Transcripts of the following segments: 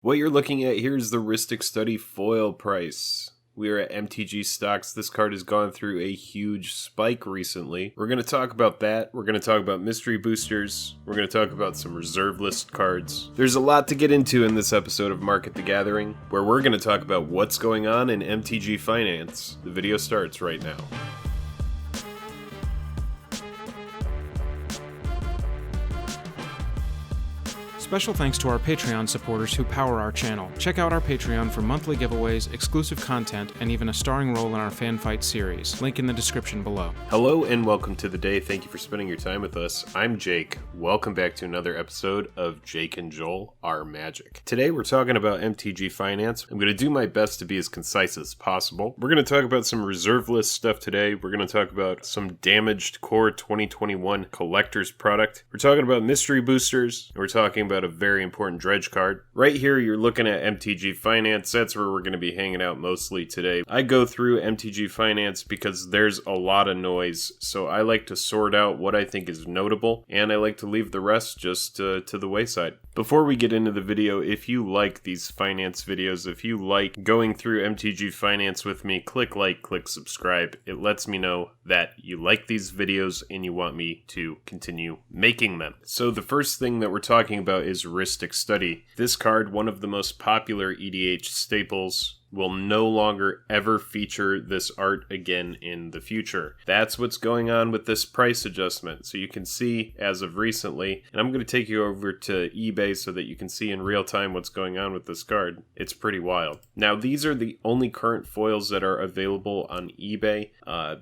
What you're looking at here is the Rhystic Study foil price. We are at MTG Stocks. This card has gone through a huge spike recently. We're going to talk about that. We're going to talk about mystery boosters. We're going to talk about some reserve list cards. There's a lot to get into in this episode of Market the Gathering, where we're going to talk about what's going on in MTG Finance. The video starts right now. Special thanks to our Patreon supporters who power our channel. Check out our Patreon for monthly giveaways, exclusive content, and even a starring role in our fan fight series. Link in the description below. Hello and welcome to the day. Thank you for spending your time with us. I'm Jake. Welcome back to another episode of Jake and Joel Are Magic. Today we're talking about MTG Finance. I'm going to do my best to be as concise as possible. We're going to talk about some reserve list stuff today. We're going to talk about some damaged core 2021 collector's product. We're talking about mystery boosters. We're talking about a very important dredge card. Right here, you're looking at MTG Finance. That's where we're going to be hanging out mostly today. I go through MTG Finance because there's a lot of noise, so I like to sort out what I think is notable, and I like to leave the rest just to the wayside. Before we get into the video, if you like these finance videos, if you like going through MTG Finance with me, click like, click subscribe. It lets me know that you like these videos and you want me to continue making them. So the first thing that we're talking about is Rustic Study. This card, one of the most popular EDH staples, will no longer ever feature this art again in the future. That's what's going on with this price adjustment. So you can see as of recently, and I'm going to take you over to eBay so that you can see in real time what's going on with this card. It's pretty wild. Now these are the only current foils that are available on eBay.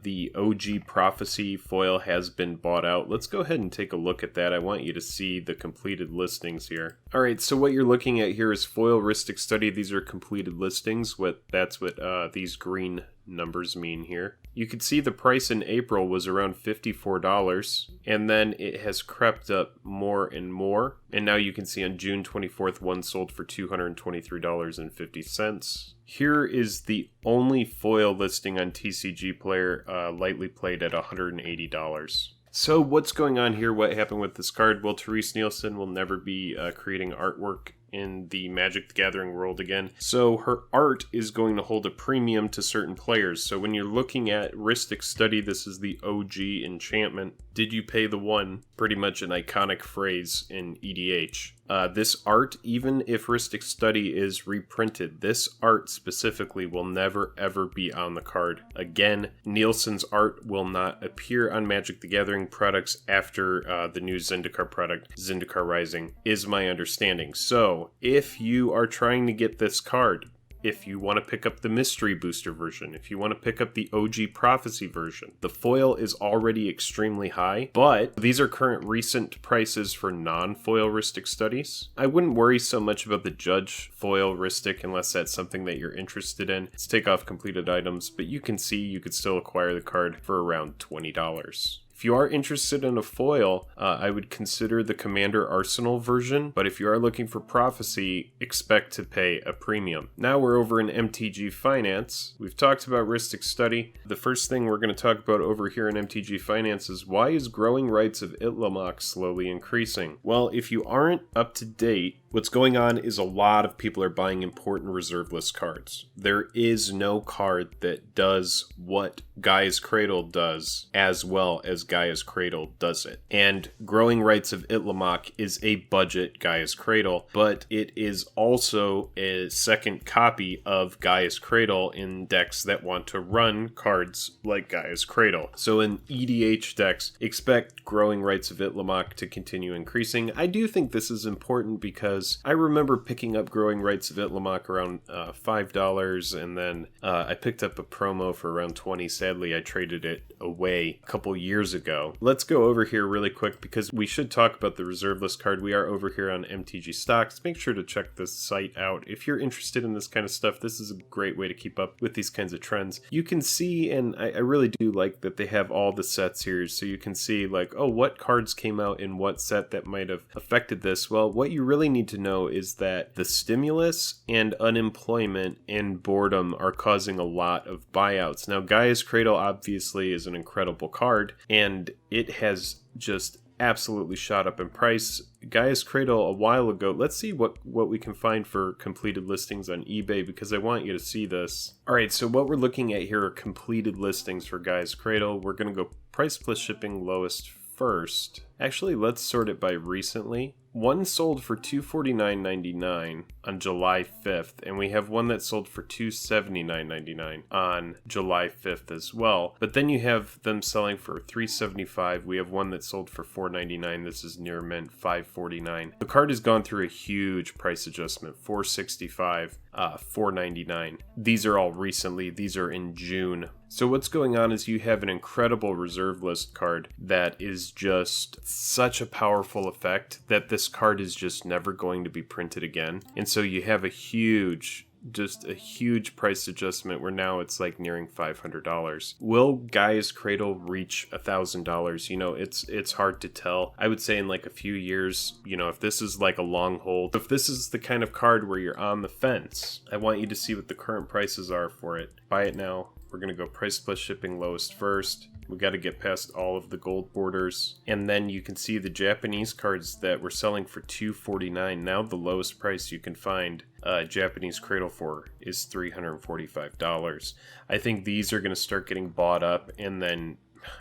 The OG Prophecy foil has been bought out. Let's go ahead and take a look at that. I want you to see the completed listings here. Alright, so what you're looking at here is foil Rhystic Study. These are completed listings. That's what these green numbers mean here. You can see the price in April was around $54, and then it has crept up more and more. And now you can see on June 24th, one sold for $223.50. Here is the only foil listing on TCG Player, lightly played at $180. So what's going on here? What happened with this card? Well, Therese Nielsen will never be creating artwork in the Magic the Gathering world again. So her art is going to hold a premium to certain players. So when you're looking at Rhystic Study, this is the OG enchantment. Did you pay the one? Pretty much an iconic phrase in EDH. This art, even if Rhystic Study is reprinted, this art specifically will never ever be on the card. Again, Nielsen's art will not appear on Magic the Gathering products after the new Zendikar product, Zendikar Rising, is my understanding. So, if you are trying to get this card, if you want to pick up the Mystery Booster version, if you want to pick up the OG Prophecy version, the foil is already extremely high, but these are current recent prices for non-foil Rhystic Studies. I wouldn't worry so much about the Judge foil Rhystic unless that's something that you're interested in. It's take off completed items, but you can see you could still acquire the card for around $20. If you are interested in a foil, I would consider the Commander Arsenal version, but if you are looking for Prophecy, expect to pay a premium. Now we're over in MTG Finance. We've talked about Rhystic Study. The first thing we're going to talk about over here in MTG Finance is why is growing rights of Itlimoc slowly increasing? Well, if you aren't up to date, what's going on is a lot of people are buying important reserve list cards. There is no card that does what Gaea's Cradle does as well as Gaea's Cradle does it. And Growing Rights of Itlimoc is a budget Gaea's Cradle, but it is also a second copy of Gaea's Cradle in decks that want to run cards like Gaea's Cradle. So in EDH decks, expect Growing Rights of Itlimoc to continue increasing. I do think this is important because I remember picking up Growing Rights of Itlimoc around $5, and then I picked up a promo for around $20. Sadly, I traded it away a couple years ago. Let's go over here really quick because we should talk about the reserve list card. We are over here on MTG Stocks. Make sure to check this site out. If you're interested in this kind of stuff, this is a great way to keep up with these kinds of trends. You can see, and I really do like that they have all the sets here, so you can see like, oh, what cards came out in what set that might have affected this. Well, what you really need to know is that the stimulus and unemployment and boredom are causing a lot of buyouts. Now, Gaea's Cradle obviously is an incredible card, and it has just absolutely shot up in price. Gaea's Cradle a while ago. Let's see what we can find for completed listings on eBay, because I want you to see this. Alright, so what we're looking at here are completed listings for Gaea's Cradle. We're going to go price plus shipping lowest first. Actually, let's sort it by recently. One sold for $249.99 on July 5th, and we have one that sold for $279.99 on July 5th as well. But then you have them selling for $375. We have one that sold for $499. This is near mint, $549. The card has gone through a huge price adjustment, $465, $499. These are all recently. These are in June. So what's going on is you have an incredible reserve list card that is just such a powerful effect that this card is just never going to be printed again. And so you have a huge price adjustment where now it's like nearing $500. Will Gaea's Cradle reach $1,000? You know, it's hard to tell. I would say in like a few years, you know, if this is like a long hold, if this is the kind of card where you're on the fence, I want you to see what the current prices are for it. Buy it now. We're going to go price plus shipping lowest first. We got to get past all of the gold borders. And then you can see the Japanese cards that we're selling for $249. Now the lowest price you can find Japanese Cradle for is $345. I think these are going to start getting bought up, and then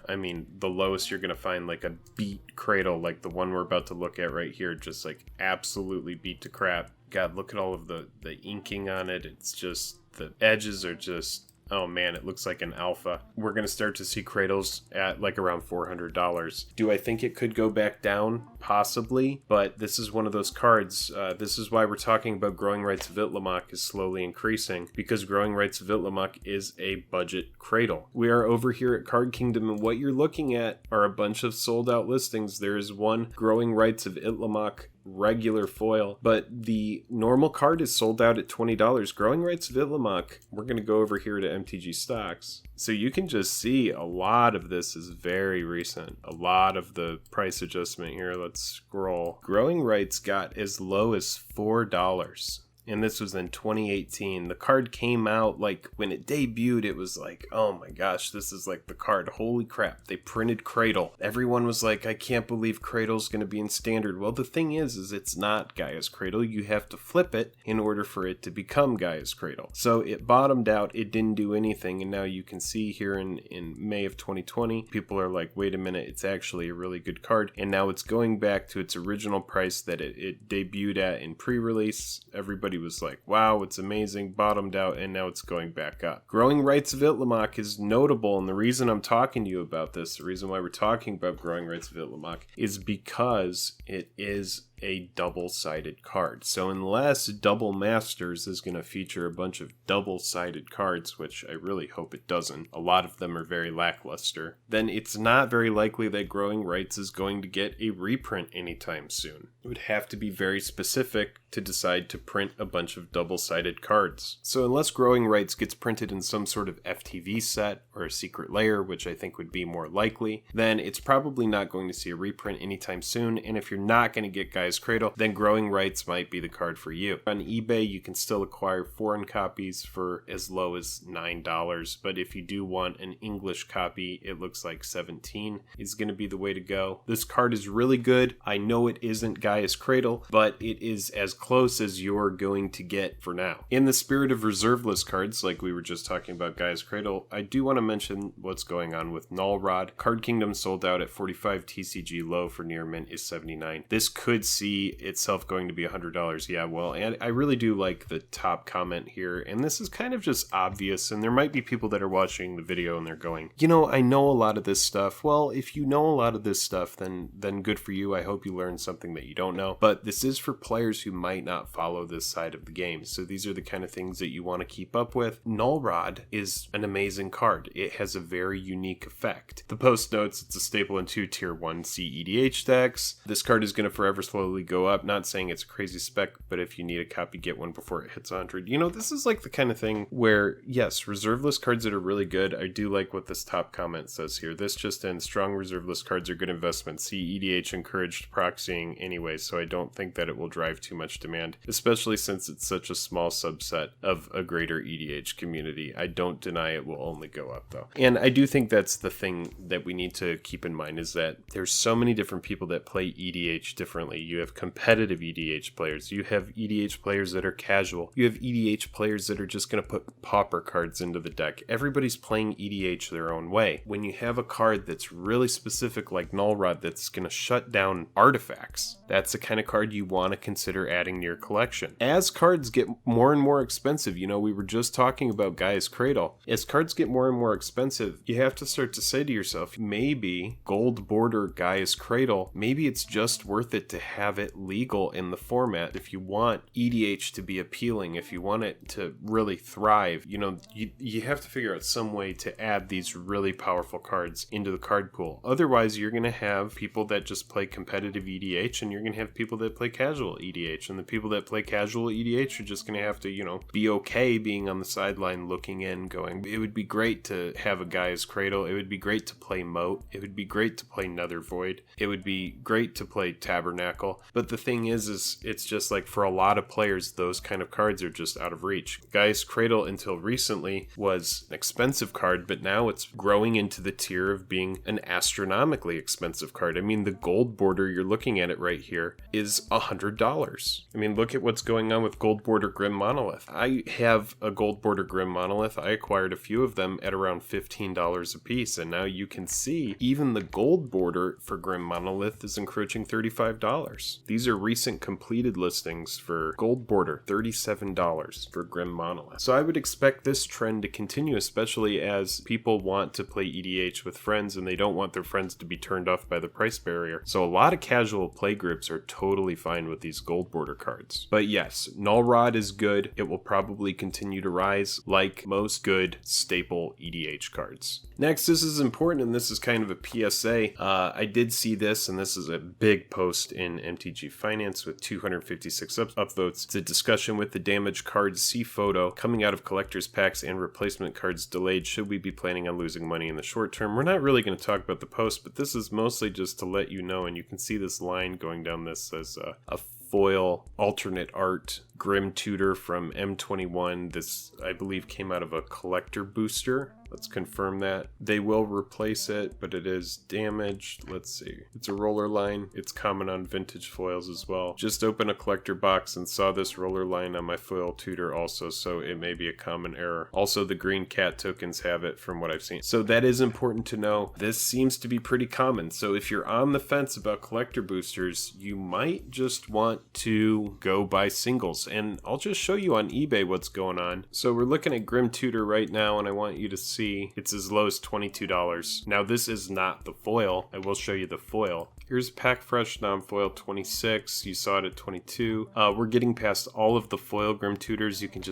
I mean, the lowest you're going to find like a beat Cradle, like the one we're about to look at right here, just like absolutely beat to crap. God, look at all of the inking on it. It's just, the edges are just, oh man, it looks like an alpha. We're going to start to see Cradles at like around $400. Do I think it could go back down? Possibly, but this is one of those cards. This is why we're talking about Growing Rights of Itlimoc is slowly increasing, because Growing Rights of Itlimoc is a budget Cradle. We are over here at Card Kingdom, and what you're looking at are a bunch of sold out listings. There is one Growing Rights of Itlimoc regular foil, but the normal card is sold out at $20. Growing Rights of Itlimoc, we're going to go over here to MTG Stocks. So you can just see a lot of this is very recent. A lot of the price adjustment here. Let's scroll. Growing Rights got as low as $4. And this was in 2018. The card came out, like, when it debuted, it was like, oh my gosh, this is like the card. Holy crap, they printed Cradle. Everyone was like, I can't believe Cradle's going to be in Standard. Well, the thing is it's not Gaea's Cradle. You have to flip it in order for it to become Gaea's Cradle. So it bottomed out, it didn't do anything, and now you can see here in May of 2020, people are like, wait a minute, it's actually a really good card, and now it's going back to its original price that it debuted at in pre-release. Everybody was like, wow, it's amazing, bottomed out, and now it's going back up. Growing Rights of Itlimoc is notable, and the reason I'm talking to you about this, the reason why we're talking about Growing Rights of Itlimoc, is because it is a double-sided card. So unless Double Masters is going to feature a bunch of double-sided cards, which I really hope it doesn't, a lot of them are very lackluster, then it's not very likely that Growing Rights is going to get a reprint anytime soon. It would have to be very specific to decide to print a bunch of double-sided cards. So unless Growing Rights gets printed in some sort of FTV set or a secret layer, which I think would be more likely, then it's probably not going to see a reprint anytime soon, and if you're not going to get Gaea's Cradle, then Growing Rights might be the card for you. On eBay, you can still acquire foreign copies for as low as $9, but if you do want an English copy, it looks like $17 is going to be the way to go. This card is really good. I know it isn't Gaea's Cradle, but it is as close as you're going to get for now. In the spirit of reserve list cards, like we were just talking about Gaea's Cradle, I do want to mention what's going on with Nullrod. Card Kingdom sold out at 45 TCG, low for near mint is 79. This could see itself going to be $100. Yeah, well, and I really do like the top comment here, and this is kind of just obvious, and there might be people that are watching the video and they're going, you know, I know a lot of this stuff. Well, if you know a lot of this stuff, then good for you. I hope you learned something that you don't know, but this is for players who might not follow this side of the game. So these are the kind of things that you want to keep up with. Nullrod is an amazing card. It has a very unique effect. The post notes, it's a staple in 2 tier 1 EDH decks. This card is going to forever slowly slowly go up. Not saying it's a crazy spec, but if you need a copy, get one before it hits 100. This is like the kind of thing where, yes, reserve list cards that are really good. I do like what this top comment says here. This just ends, strong reserve list cards are good investments. See, EDH encouraged proxying anyway, so I don't think that it will drive too much demand, especially since it's such a small subset of a greater EDH community. I don't deny it will only go up though. And I do think that's the thing that we need to keep in mind, is that there's so many different people that play EDH differently. You have competitive EDH players. You have EDH players that are casual. You have EDH players that are just going to put pauper cards into the deck. Everybody's playing EDH their own way. When you have a card that's really specific like Nullrod that's going to shut down artifacts, that's the kind of card you want to consider adding to your collection. As cards get more and more expensive, we were just talking about Gaea's Cradle. As cards get more and more expensive, you have to start to say to yourself, maybe gold border Gaea's Cradle, maybe it's just worth it to have it legal in the format. If you want EDH to be appealing, if you want it to really thrive, you have to figure out some way to add these really powerful cards into the card pool. Otherwise, you're going to have people that just play competitive EDH, and you're going to have people that play casual EDH, and the people that play casual EDH are just going to have to, be okay being on the sideline looking in, going, it would be great to have a Gaea's Cradle, it would be great to play Moat, it would be great to play Nether Void, it would be great to play Tabernacle. But the thing is it's just like, for a lot of players, those kind of cards are just out of reach. Gaea's Cradle until recently was an expensive card, but now it's growing into the tier of being an astronomically expensive card. I mean, the gold border, you're looking at it right here, is $100. I mean, look at what's going on with gold border Grim Monolith. I have a gold border Grim Monolith. I acquired a few of them at around $15 a piece, and now you can see even the gold border for Grim Monolith is encroaching $35. These are recent completed listings for gold border, $37 for Grim Monolith. So I would expect this trend to continue, especially as people want to play EDH with friends and they don't want their friends to be turned off by the price barrier. So a lot of casual play groups are totally fine with these gold border cards. But yes, Nullrod is good. It will probably continue to rise like most good staple EDH cards. Next, this is important, and this is kind of a PSA. I did see this, and this is a big post in MTG Finance with 256 upvotes. It's a discussion with the damaged cards C photo coming out of collector's packs and replacement cards delayed. Should we be planning on losing money in the short term? We're not really going to talk about the post, but this is mostly just to let you know, and you can see this line going down this as a foil alternate art Grim Tutor from M21. This, I believe, came out of a collector booster. Let's confirm that. They will replace it, but it is damaged. Let's see. It's a roller line. It's common on vintage foils as well. Just opened a collector box and saw this roller line on my foil tutor also, so it may be a common error. Also, the green cat tokens have it from what I've seen. So that is important to know. This seems to be pretty common. So if you're on the fence about collector boosters, you might just want to go buy singles. And I'll just show you on eBay what's going on. So we're looking at Grim Tutor right now, and I want you to see it's as low as $22. Now this is not the foil. I will show you the foil. Here's Pack Fresh non-foil 26. You saw it at 22. We're getting past all of the foil Grim Tutors. You could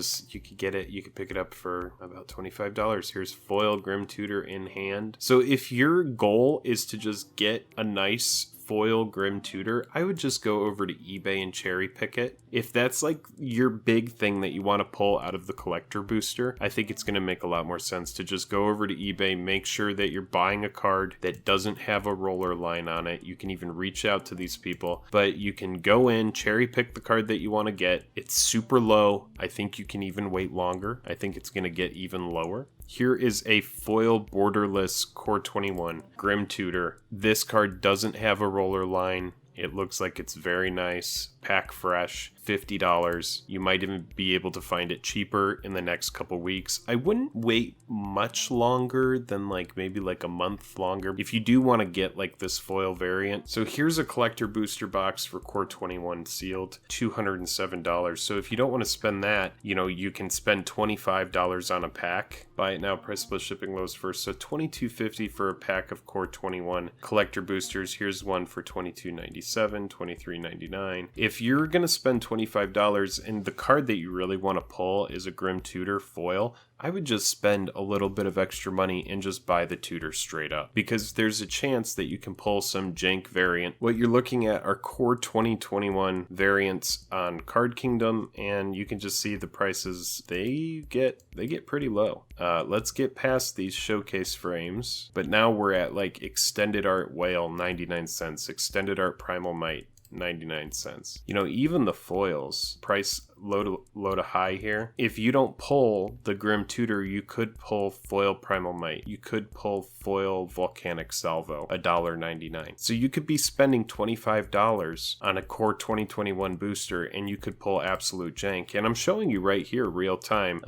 get it. You could pick it up for about $25. Here's foil Grim Tutor in hand. So if your goal is to just get a nice foil Grim Tutor, I would just go over to eBay and cherry pick it. If that's like your big thing that you want to pull out of the collector booster, I think it's going to make a lot more sense to just go over to eBay, make sure that you're buying a card that doesn't have a roller line on it. You can even reach out to these people, but you can go in, cherry pick the card that you want to get. It's super low. I think you can even wait longer. I think it's going to get even lower. Here is a foil borderless Core 21 Grim Tutor. This card doesn't have a roller line. It looks like it's very nice. Pack Fresh, $50. You might even be able to find it cheaper in the next couple weeks. I wouldn't wait much longer than maybe a month longer if you do want to get this foil variant. So here's a collector booster box for Core 21 sealed, $207. So if you don't want to spend that, you can spend $25 on a pack. Buy it now, price plus shipping lows first. So $22.50 for a pack of Core 21 collector boosters. Here's one for $22.97, $23.99. If you're going to spend $25 and the card that you really want to pull is a Grim Tutor foil, I would just spend a little bit of extra money and just buy the Tutor straight up, because there's a chance that you can pull some jank variant. What you're looking at are core 2021 variants on Card Kingdom, and you can just see the prices, they get pretty low. Let's get past these showcase frames, but now we're at like Extended Art Whale, 99 cents, Extended Art Primal Might, 99 cents. You know, even the foils, price low to high here. If you don't pull the Grim Tutor, you could pull foil Primal Might. You could pull foil Volcanic Salvo, $1.99. So you could be spending $25 on a core 2021 booster and you could pull absolute jank. And I'm showing you right here, real time.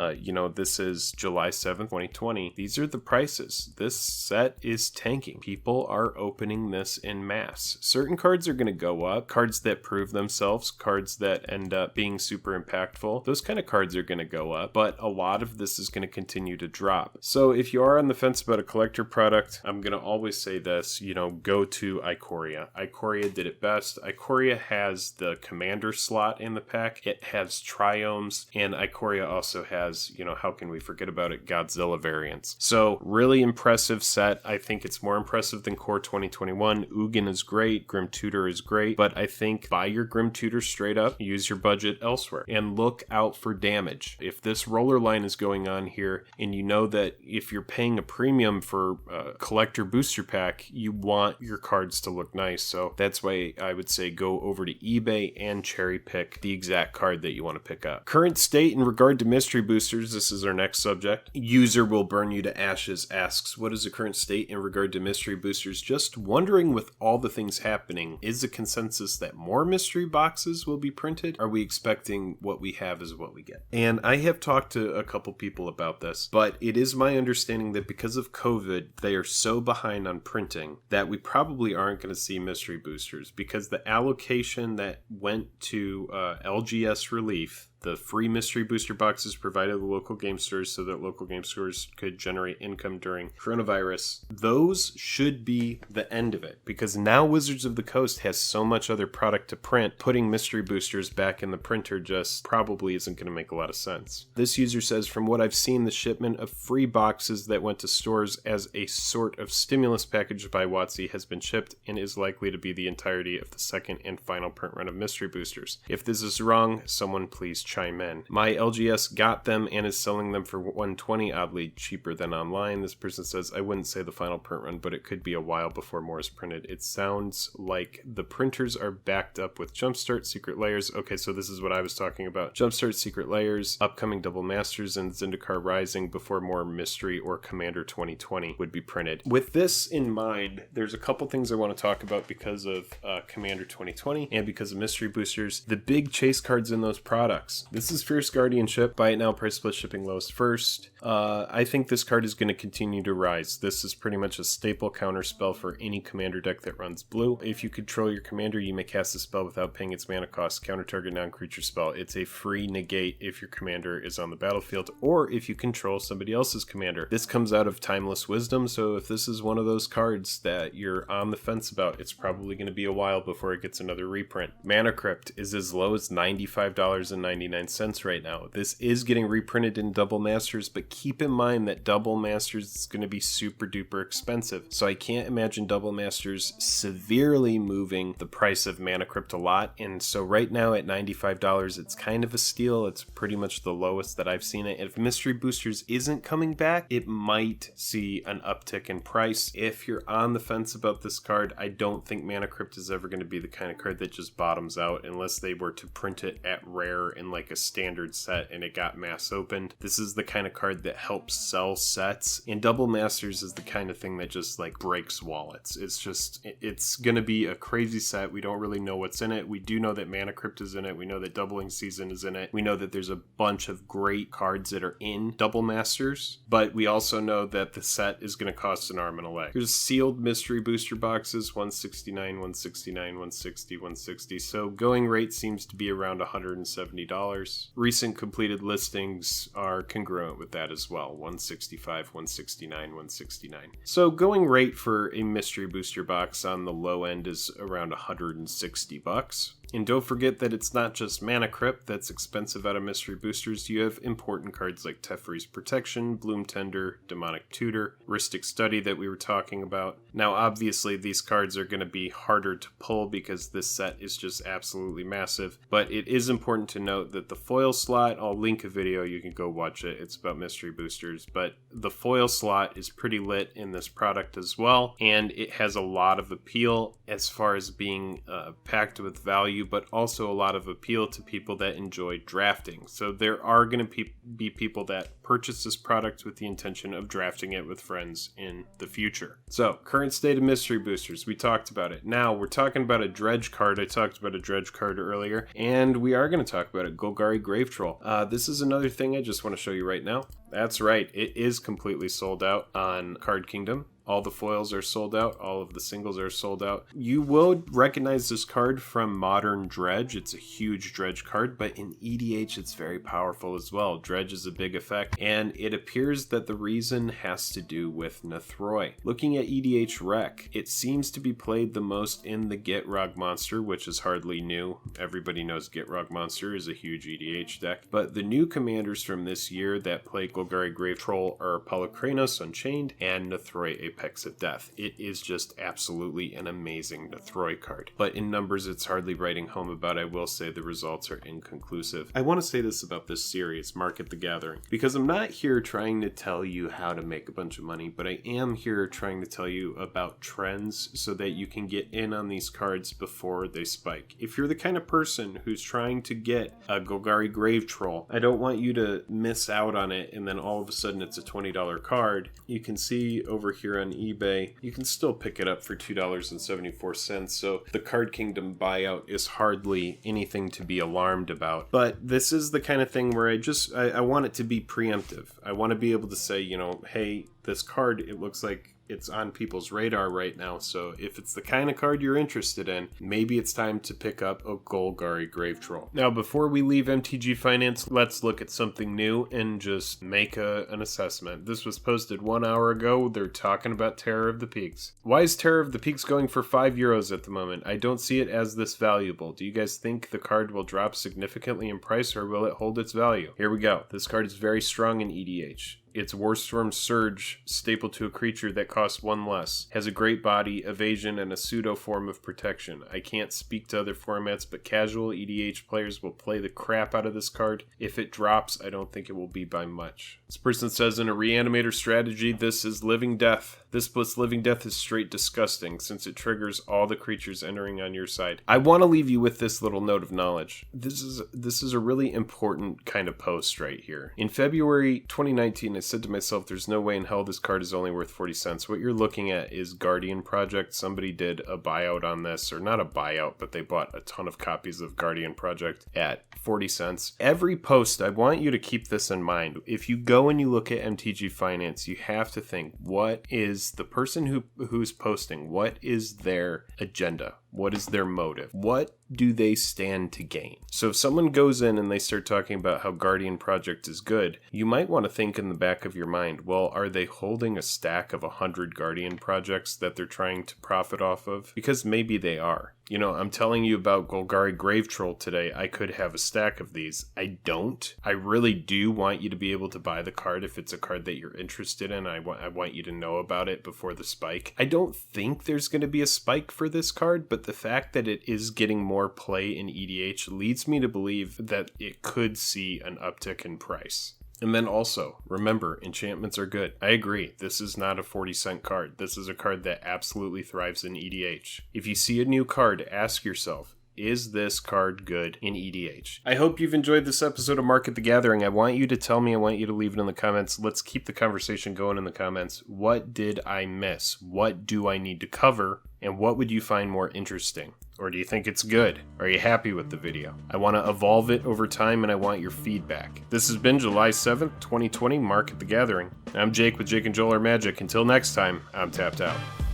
This is July 7th, 2020. These are the prices. This set is tanking. People are opening this in mass. Certain cards are going to go up. Cards that prove themselves, cards that end up being super impactful, those kind of cards are going to go up, but a lot of this is going to continue to drop. So if you are on the fence about a collector product, I'm going to always say this, go to Ikoria. Ikoria did it best. Ikoria has the commander slot in the pack. It has triomes, and Ikoria also has, how can we forget about it, Godzilla variants. So really impressive set. I think it's more impressive than core 2021. Ugin is great. Grim Tutor is great, but I think buy your Grim Tutor straight up, use your budget elsewhere, and look out for damage. If this roller line is going on here, and you know that if you're paying a premium for a collector booster pack, you want your cards to look nice. So that's why I would say go over to eBay and cherry pick the exact card that you want to pick up. Current state in regard to mystery boosters, this is our next subject. User will burn you to ashes asks, what is the current state in regard to mystery boosters? Just wondering, with all the things happening, is the consensus that more mystery boxes will be printed? Are we expecting what we have is what we get? And I have talked to a couple people about this, but it is my understanding that because of COVID, they are so behind on printing that we probably aren't going to see mystery boosters, because the allocation that went to LGS Relief, the free mystery booster boxes provided to local game stores so that local game stores could generate income during coronavirus, those should be the end of it, because now Wizards of the Coast has so much other product to print. Putting mystery boosters back in the printer just probably isn't going to make a lot of sense. This user says, from what I've seen, the shipment of free boxes that went to stores as a sort of stimulus package by WotC has been shipped and is likely to be the entirety of the second and final print run of mystery boosters. If this is wrong, someone please chime in. My LGS got them and is selling them for $120, oddly cheaper than online. This person says, I wouldn't say the final print run, but it could be a while before more is printed. It sounds like the printers are backed up with Jumpstart, Secret Layers. Okay, so this is what I was talking about. Jumpstart, Secret Layers, upcoming Double Masters, and Zendikar Rising before more Mystery or Commander 2020 would be printed. With this in mind, there's a couple things I want to talk about because of Commander 2020 and because of mystery boosters. The big chase cards in those products. This is Fierce Guardianship. Buy it now, price split, shipping lowest first. I think this card is going to continue to rise. This is pretty much a staple counter spell for any commander deck that runs blue. If you control your commander, you may cast the spell without paying its mana cost. Counter target non-creature spell. It's a free negate if your commander is on the battlefield or if you control somebody else's commander. This comes out of Timeless Wisdom, so if this is one of those cards that you're on the fence about, it's probably going to be a while before it gets another reprint. Mana Crypt is as low as $95.99 right now. This is getting reprinted in Double Masters, but keep in mind that Double Masters is going to be super duper expensive. So I can't imagine Double Masters severely moving the price of Mana Crypt a lot. And so right now at $95, it's kind of a steal. It's pretty much the lowest that I've seen it. If Mystery Boosters isn't coming back, it might see an uptick in price. If you're on the fence about this card, I don't think Mana Crypt is ever going to be the kind of card that just bottoms out unless they were to print it at rare in like a standard set and it got mass opened. This is the kind of card that helps sell sets, and Double Masters is the kind of thing that just like breaks wallets. It's gonna be a crazy set. We don't really know what's in it. We do know that Mana Crypt is in it. We know that Doubling Season is in it. We know that there's a bunch of great cards that are in Double Masters, but we also know that the set is gonna cost an arm and a leg. There's sealed mystery booster boxes, 169, 169, 160, 160. So going rate seems to be around $170. Recent completed listings are congruent with that as well. 165, 169, 169. So going rate for a mystery booster box on the low end is around $160. And don't forget that it's not just Mana Crypt that's expensive out of mystery boosters. You have important cards like Teferi's Protection, Bloom Tender, Demonic Tutor, Rhystic Study that we were talking about. Now obviously these cards are going to be harder to pull because this set is just absolutely massive, but it is important to note that the foil slot, I'll link a video, you can go watch it, it's about mystery boosters, but the foil slot is pretty lit in this product as well, and it has a lot of appeal as far as being packed with value, but also a lot of appeal to people that enjoy drafting. So there are going to be people that purchase this product with the intention of drafting it with friends in the future. So current state of mystery boosters, we talked about it. Now we're talking about a dredge card. I talked about a dredge card earlier, and we are going to talk about it, Golgari Grave Troll. This is another thing I just want to show you right now. That's right, it is completely sold out on Card Kingdom. All the foils are sold out. All of the singles are sold out. You will recognize this card from Modern Dredge. It's a huge Dredge card, but in EDH it's very powerful as well. Dredge is a big effect, and it appears that the reason has to do with Nethroi. Looking at EDH Rec, it seems to be played the most in the Gitrog Monster, which is hardly new. Everybody knows Gitrog Monster is a huge EDH deck, but the new commanders from this year that play Golgari Grave Troll are Polykranos Unchained and Nethroi Apex of Death. It is just absolutely an amazing Nethroi card. But in numbers, it's hardly writing home about. I will say the results are inconclusive. I want to say this about this series, Market the Gathering, because I'm not here trying to tell you how to make a bunch of money, but I am here trying to tell you about trends so that you can get in on these cards before they spike. If you're the kind of person who's trying to get a Golgari Grave Troll, I don't want you to miss out on it and then all of a sudden it's a $20 card. You can see over here on eBay, you can still pick it up for $2.74, so the Card Kingdom buyout is hardly anything to be alarmed about. But this is the kind of thing where I want it to be preemptive. I want to be able to say, you know, hey, this card, it looks like it's on people's radar right now, so if it's the kind of card you're interested in, maybe it's time to pick up a Golgari Grave Troll. Now, before we leave MTG Finance, let's look at something new and just make an assessment. This was posted 1 hour ago. They're talking about Terror of the Peaks. Why is Terror of the Peaks going for €5 at the moment? I don't see it as this valuable. Do you guys think the card will drop significantly in price, or will it hold its value? Here we go. This card is very strong in EDH. It's Warstorm Surge, staple to a creature that costs 1 less. Has a great body, evasion, and a pseudo form of protection. I can't speak to other formats, but casual EDH players will play the crap out of this card. If it drops, I don't think it will be by much. This person says, in a Reanimator strategy, this is Living Death. This plus Living Death is straight disgusting, since it triggers all the creatures entering on your side. I want to leave you with this little note of knowledge. This is a really important kind of post right here. In February 2019, I said to myself, there's no way in hell this card is only worth 40 cents. What you're looking at is Guardian Project. Somebody did a buyout on this, or not a buyout, but they bought a ton of copies of Guardian Project at 40 cents. Every post, I want you to keep this in mind. If you go and you look at MTG Finance, you have to think, what is the person who's posting, what is their agenda? What is their motive? What do they stand to gain? So if someone goes in and they start talking about how Guardian Project is good, you might want to think in the back of your mind, well, are they holding a stack of 100 Guardian Projects that they're trying to profit off of? Because maybe they are. You know, I'm telling you about Golgari Grave Troll today. I could have a stack of these. I don't. I really do want you to be able to buy the card if it's a card that you're interested in. I want you to know about it before the spike. I don't think there's going to be a spike for this card, but the fact that it is getting more play in EDH leads me to believe that it could see an uptick in price. And then also, remember, enchantments are good. I agree, this is not a 40-cent card. This is a card that absolutely thrives in EDH. If you see a new card, ask yourself, is this card good in EDH? I hope you've enjoyed this episode of Market the Gathering. I want you to tell me, I want you to leave it in the comments. Let's keep the conversation going in the comments. What did I miss? What do I need to cover? And what would you find more interesting? Or do you think it's good? Are you happy with the video? I want to evolve it over time and I want your feedback. This has been July 7th, 2020, Market the Gathering. I'm Jake with Jake and Joel Are Magic. Until next time, I'm tapped out.